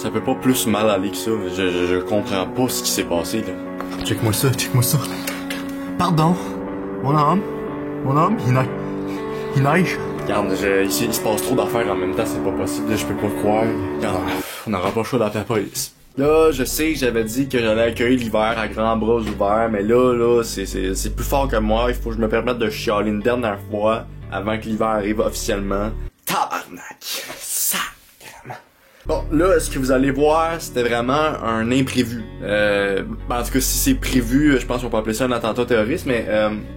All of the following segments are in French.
Ça peut pas plus mal aller que ça. Je comprends pas ce qui s'est passé, là. Check-moi ça, check-moi ça. Pardon, mon homme, il neige. Regarde, ici, il se passe trop d'affaires en même temps, c'est pas possible, là, je peux pas le croire. Regarde, on n'aura pas le choix d'appeler la police. Là, je sais que j'avais dit que j'allais accueillir l'hiver à grands bras ouverts, mais là, c'est plus fort que moi, il faut que je me permette de chialer une dernière fois avant que l'hiver arrive officiellement. Tabarnak! Sacrément! Bon, là, ce que vous allez voir, c'était vraiment un imprévu. En tout cas, si c'est prévu, je pense qu'on peut appeler ça un attentat terroriste, mais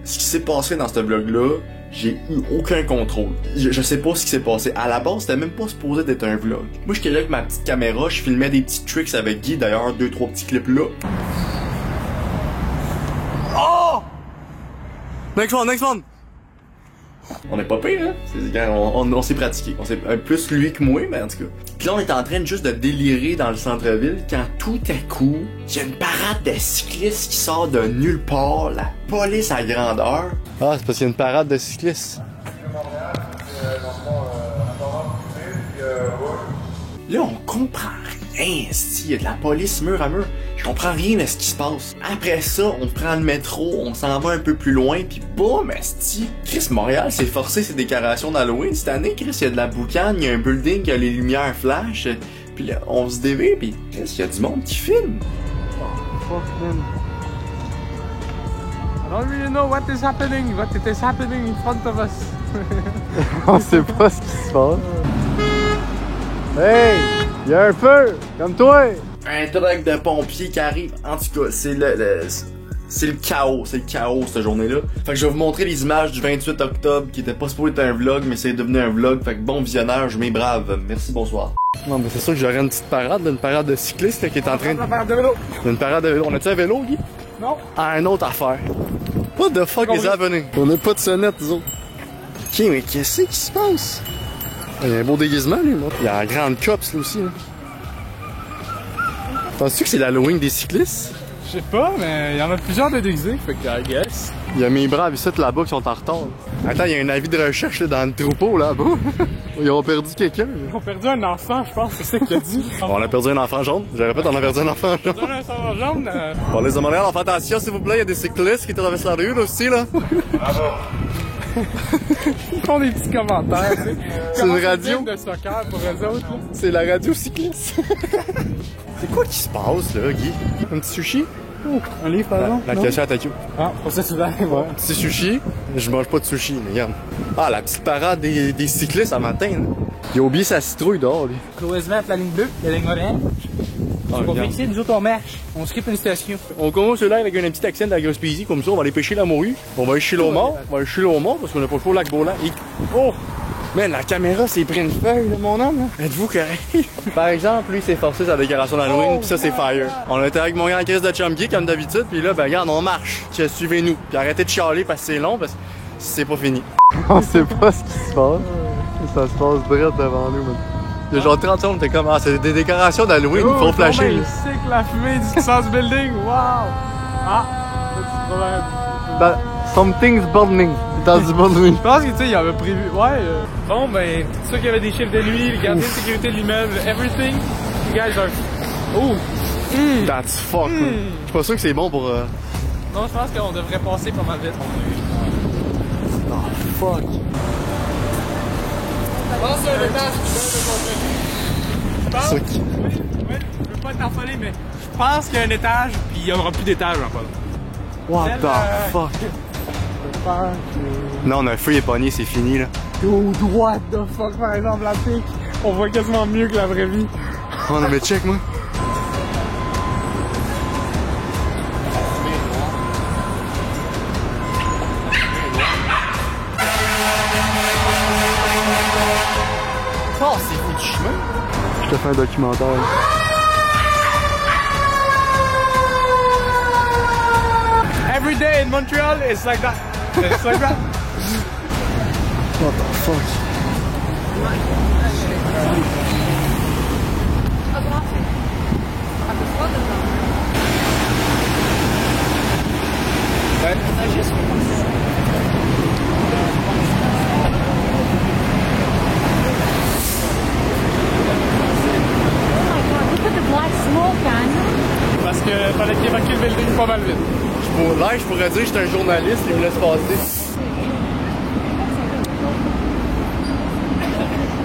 ce qui s'est passé dans ce vlog-là, j'ai eu aucun contrôle. Je sais pas ce qui s'est passé. À la base, c'était même pas supposé d'être un vlog. Moi, je suis avec ma petite caméra, je filmais des petits tricks avec Guy, d'ailleurs, 2-3 petits clips là. Oh! Next one! On est pas pire, hein? On s'est pratiqué. On s'est plus lui que moi, mais en tout cas. Puis là, on est en train juste de délirer dans le centre-ville quand tout à coup, il y a une parade de cyclistes qui sort de nulle part, la police à grandeur. Ah, c'est parce qu'il y a une parade de cyclistes. Là, on comprend rien, il y a de la police mur à mur. Je comprends rien de ce qui se passe. Après ça, on prend le métro, on s'en va un peu plus loin, pis boum, esti. Chris, Montréal s'est forcé ses décorations d'Halloween cette année. Chris, il y a de la boucane, il y a un building qui a les lumières flash. Pis là, on se dévie, pis Chris, il y a du monde qui filme. Fuck, man. I don't really know what is happening in front of us. On sait pas ce qui se passe. Hey! Il y a un feu! Comme toi! Un truck de pompiers qui arrive. En tout cas, c'est le chaos. C'est le chaos cette journée-là. Fait que je vais vous montrer les images du 28 octobre qui était pas supposé être un vlog, mais c'est devenu un vlog. Fait que bon visionnage, mes braves. Merci, bonsoir. Non, mais c'est sûr que j'aurais une petite parade, une parade de cyclistes là, qui est en train de. Une parade de vélo. Une parade de vélo. On a-tu un vélo, Guy? Non. Ah, une autre affaire. What the fuck is happening? On n'a pas de sonnette, nous autres. Ok, mais qu'est-ce qui se passe? Il y a un beau déguisement, lui, moi. Il y a la grande cops, là aussi. Là. Penses-tu que c'est l'Halloween des cyclistes? Je sais pas, mais il y en a plusieurs de déguisés, fait que I guess. Il y a mes braves ici là-bas qui sont en retard. Attends, il y a un avis de recherche là, dans le troupeau là-bas. Ils ont perdu quelqu'un. Ils ont perdu un enfant, je pense, c'est ça qu'il a dit. On a perdu un enfant jaune. Je répète, on a perdu un enfant jaune. Un enfant jaune. Bon, les Montréal, on fait attention s'il vous plaît, il y a des cyclistes qui traversent la rue là aussi là. Ils font des petits commentaires, tu sais. C'est une radio de soccer pour eux autres, là. C'est la radio cycliste. C'est quoi qui se passe là, Guy? Un petit sushi? Oh, un livre par exemple? La cachette à Tokyo. Ah, pour ça souvent, ouais. Petit sushi? Je mange pas de sushi, mais regarde. Ah, la petite parade des cyclistes à matin, là. Il a oublié sa citrouille dehors, lui. Cloisement la ligne bleue, la ligne orange. Ah, On va fixer, nous autres on marche. On skip une station. On commence là avec un petit accent de la Gaspésie, comme ça, on va aller pêcher la morue. On va aller chez l'Aumont. On va aller chez l'Aumont parce qu'on a pas le choix au lac Beauland. Et... Oh! Man, la caméra s'est pris une feuille, là, mon homme, là. Êtes-vous correct? Par exemple, lui, s'est forcé sa décoration d'Halloween, pis ça, c'est fire. On était avec mon grand Chris de chum Guy, comme d'habitude, pis là, ben, regarde, on marche. Suivez-nous. Puis arrêtez de chialer parce que c'est long, parce que c'est pas fini. On sait pas ce qui se passe. Ça se passe direct devant nous, man. Il y a genre 30 secondes, t'es comme, ah, c'est des décorations d'Halloween, il faut flasher. C'est que la fumée du Sense Building, wow! Ah! Petit problème. That something's burning. Dans du burning. Je pense que, tu sais, il avait prévu, ouais. Bon, ben, tout ça qu'il y avait des chiffres de nuit, les gardiens de sécurité de l'immeuble, everything. You guys are. Oh! That's fuck, man. Je suis pas sûr que c'est bon pour. Non, je pense qu'on devrait passer pas mal vite. Oh, fuck. Je pense qu'il y a un étage qui je pense. Oui, je veux pas t'affoler, mais je pense qu'il y a un étage, puis il y aura plus d'étage en fait. What the fuck? Non, on a un feu, il est pogné, c'est fini là. Dude, what the fuck, par exemple, la pique, on voit quasiment mieux que la vraie vie. Oh non, mais check, moi. Oh, c'est fou du chemin. Je te fais un documentaire. Every day in Montreal, it's like that. It's like that. What the fuck? Parce que fallait qu'il évacue le building pas mal vite. Là, je pourrais dire que j'étais un journaliste qui me laisse passer.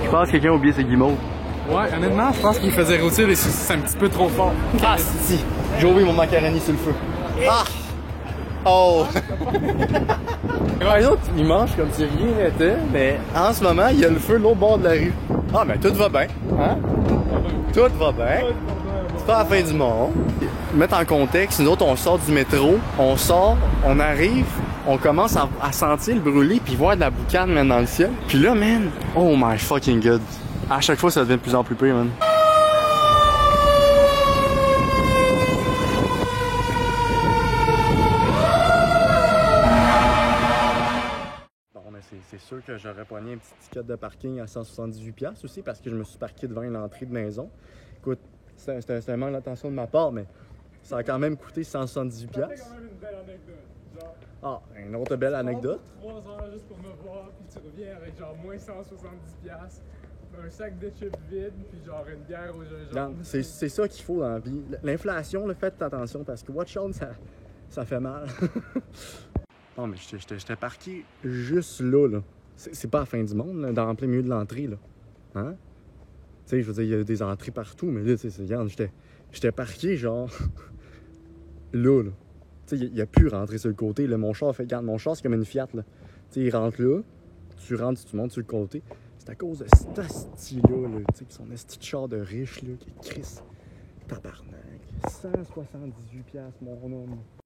Je pense que quelqu'un a oublié ses guimauves. Ouais, honnêtement, je pense qu'il faisait rôtir les saucisses un petit peu trop fort. Ah, si! J'ai oublié mon macaroni sur le feu. Ah! Oh! Les autres, ils mangent comme si rien n'était, mais en ce moment, il y a le feu de l'autre bord de la rue. Ah, mais tout va bien, hein? Tout va bien. C'est pas la fin du monde. Mettre en contexte, nous autres, on sort du métro, on sort, on arrive, on commence à sentir le brûler puis voir de la boucane, man, dans le ciel. Puis là, man, oh my fucking god. À chaque fois, ça devient de plus en plus pire, man. C'est sûr que j'aurais pogné un petit ticket de parking à 178$ aussi parce que je me suis parqué devant l'entrée de maison. Écoute, c'est un manque d'attention de ma part, mais ça a quand même coûté 178$. C'est quand même une belle anecdote. Genre, Ah, une autre belle anecdote. 3 heures juste pour me voir, puis tu reviens avec genre moins 170$, un sac de chips vide, puis genre une bière au gingembre. C'est ça qu'il faut dans la vie. L'inflation, faites attention parce que watch out, ça fait mal. Non, mais j'étais parqué juste là. C'est pas la fin du monde, là, dans le plein milieu de l'entrée, là. Hein? Tu sais, je veux dire, il y a des entrées partout, mais là, tu sais, regarde, j'étais parqué, genre, là. Tu sais, il a pu rentrer sur le côté, là. Mon char, regarde, mon char, c'est comme une Fiat, là. Tu sais, il rentre là, tu rentres, tu montes sur le côté. C'est à cause de cet asti-là, tu sais, son asti de char de riche, là, qui est Chris. Tabarnak. 178$, mon homme.